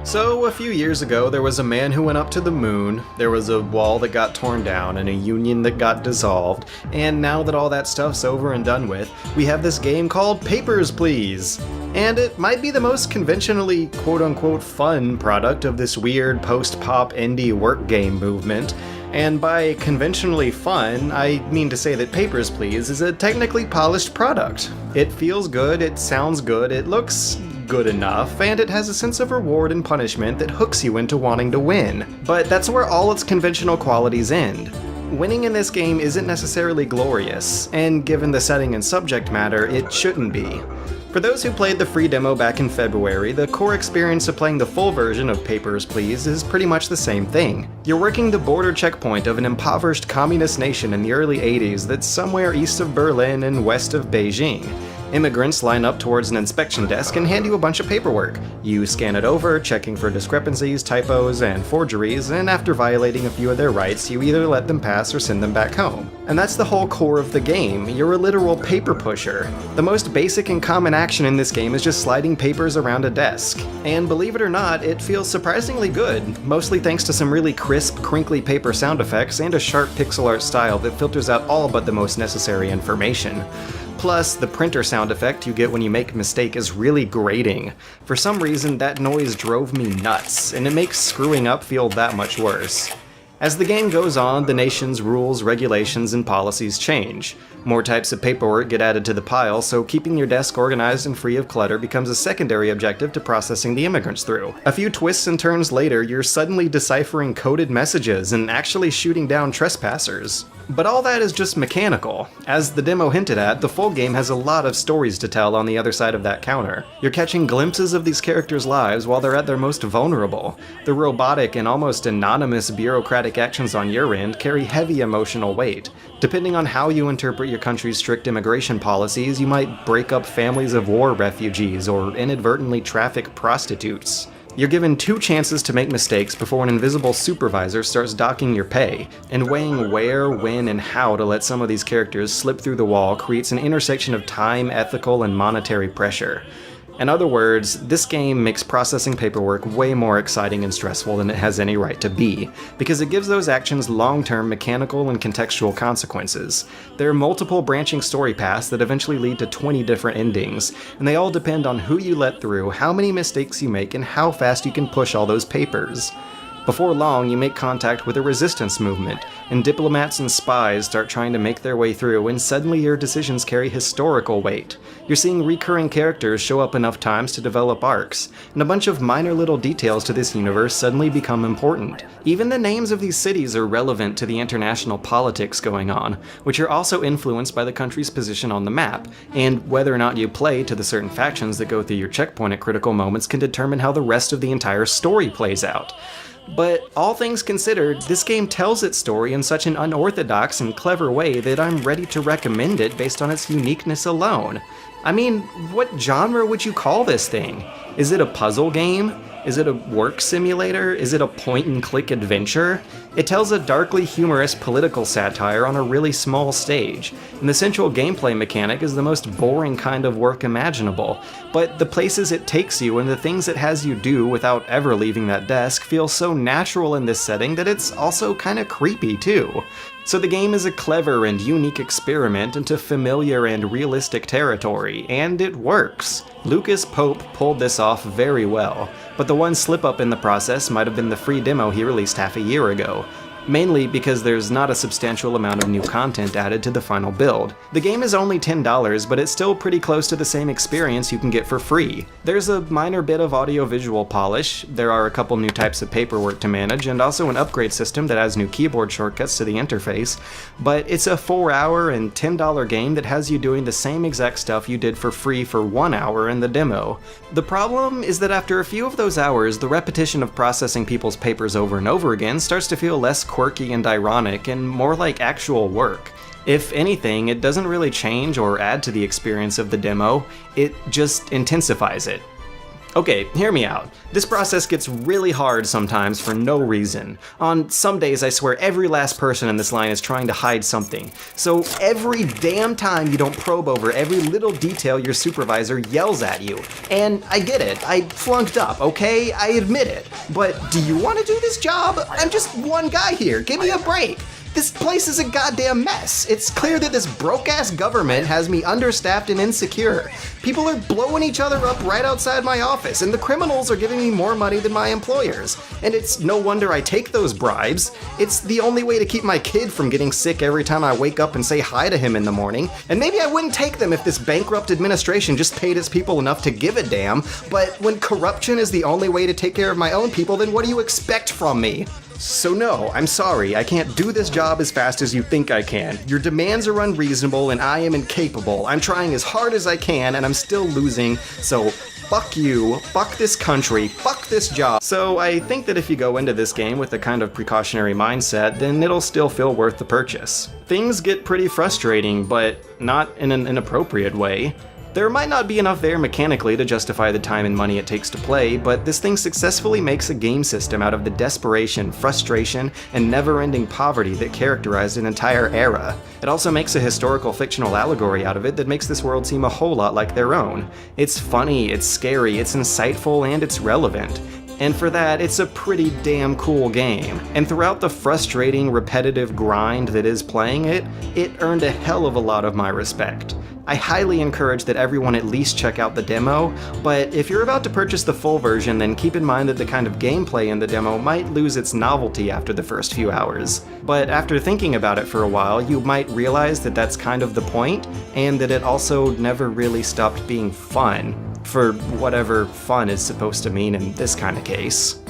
So, a few years ago, there was a man who went up to the moon, there was a wall that got torn down, and a union that got dissolved, and now that all that stuff's over and done with, we have this game called Papers, Please! And it might be the most conventionally quote-unquote fun product of this weird post-pop indie work game movement. And by conventionally fun, I mean to say that Papers, Please is a technically polished product. It feels good, it sounds good, it looks good enough, and it has a sense of reward and punishment that hooks you into wanting to win. But that's where all its conventional qualities end. Winning in this game isn't necessarily glorious, and given the setting and subject matter, it shouldn't be. For those who played the free demo back in February, the core experience of playing the full version of Papers, Please is pretty much the same thing. You're working the border checkpoint of an impoverished communist nation in the early 80s that's somewhere east of Berlin and west of Beijing. Immigrants line up towards an inspection desk and hand you a bunch of paperwork. You scan it over, checking for discrepancies, typos, and forgeries, and after violating a few of their rights, you either let them pass or send them back home. And that's the whole core of the game. You're a literal paper pusher. The most basic and common action in this game is just sliding papers around a desk. And believe it or not, it feels surprisingly good, mostly thanks to some really crisp, crinkly paper sound effects and a sharp pixel art style that filters out all but the most necessary information. Plus, the printer sound effect you get when you make a mistake is really grating. For some reason, that noise drove me nuts, and it makes screwing up feel that much worse. As the game goes on, the nation's rules, regulations, and policies change. More types of paperwork get added to the pile, so keeping your desk organized and free of clutter becomes a secondary objective to processing the immigrants through. A few twists and turns later, you're suddenly deciphering coded messages and actually shooting down trespassers. But all that is just mechanical. As the demo hinted at, the full game has a lot of stories to tell on the other side of that counter. You're catching glimpses of these characters' lives while they're at their most vulnerable. The robotic and almost anonymous bureaucratic actions on your end carry heavy emotional weight. Depending on how you interpret your country's strict immigration policies, you might break up families of war refugees or inadvertently traffic prostitutes. You're given 2 chances to make mistakes before an invisible supervisor starts docking your pay, and weighing where, when, and how to let some of these characters slip through the wall creates an intersection of time, ethical, and monetary pressure. In other words, this game makes processing paperwork way more exciting and stressful than it has any right to be, because it gives those actions long-term mechanical and contextual consequences. There are multiple branching story paths that eventually lead to 20 different endings, and they all depend on who you let through, how many mistakes you make, and how fast you can push all those papers. Before long, you make contact with a resistance movement, and diplomats and spies start trying to make their way through, and suddenly your decisions carry historical weight. You're seeing recurring characters show up enough times to develop arcs, and a bunch of minor little details to this universe suddenly become important. Even the names of these cities are relevant to the international politics going on, which are also influenced by the country's position on the map, and whether or not you play to the certain factions that go through your checkpoint at critical moments can determine how the rest of the entire story plays out. But all things considered, this game tells its story in such an unorthodox and clever way that I'm ready to recommend it based on its uniqueness alone. I mean, what genre would you call this thing? Is it a puzzle game? Is it a work simulator? Is it a point-and-click adventure? It tells a darkly humorous political satire on a really small stage, and the central gameplay mechanic is the most boring kind of work imaginable, but the places it takes you and the things it has you do without ever leaving that desk feel so natural in this setting that it's also kinda creepy too. So the game is a clever and unique experiment into familiar and realistic territory, and it works. Lucas Pope pulled this off very well, but the one slip-up in the process might have been the free demo he released half a year ago. Mainly because there's not a substantial amount of new content added to the final build. The game is only $10, but it's still pretty close to the same experience you can get for free. There's a minor bit of audio-visual polish, there are a couple new types of paperwork to manage, and also an upgrade system that has new keyboard shortcuts to the interface, but it's a 4-hour and $10 game that has you doing the same exact stuff you did for free for 1 hour in the demo. The problem is that after a few of those hours, the repetition of processing people's papers over and over again starts to feel less quirky and ironic and more like actual work. If anything, it doesn't really change or add to the experience of the demo, it just intensifies it. Okay, hear me out. This process gets really hard sometimes for no reason. On some days, I swear every last person in this line is trying to hide something. So every damn time you don't probe over every little detail your supervisor yells at you. And I get it, I flunked up, okay? I admit it. But do you want to do this job? I'm just one guy here, give me a break. This place is a goddamn mess. It's clear that this broke-ass government has me understaffed and insecure. People are blowing each other up right outside my office, and the criminals are giving me more money than my employers. And it's no wonder I take those bribes. It's the only way to keep my kid from getting sick every time I wake up and say hi to him in the morning. And maybe I wouldn't take them if this bankrupt administration just paid its people enough to give a damn. But when corruption is the only way to take care of my own people, then what do you expect from me? So no, I'm sorry, I can't do this job as fast as you think I can. Your demands are unreasonable and I am incapable. I'm trying as hard as I can and I'm still losing, so fuck you, fuck this country, fuck this job. So I think that if you go into this game with a kind of precautionary mindset, then it'll still feel worth the purchase. Things get pretty frustrating, but not in an inappropriate way. There might not be enough there mechanically to justify the time and money it takes to play, but this thing successfully makes a game system out of the desperation, frustration, and never-ending poverty that characterized an entire era. It also makes a historical fictional allegory out of it that makes this world seem a whole lot like their own. It's funny, it's scary, it's insightful, and it's relevant. And for that, it's a pretty damn cool game. And throughout the frustrating, repetitive grind that is playing it, it earned a hell of a lot of my respect. I highly encourage that everyone at least check out the demo, but if you're about to purchase the full version, then keep in mind that the kind of gameplay in the demo might lose its novelty after the first few hours. But after thinking about it for a while, you might realize that that's kind of the point, and that it also never really stopped being fun. For whatever fun is supposed to mean in this kind of case.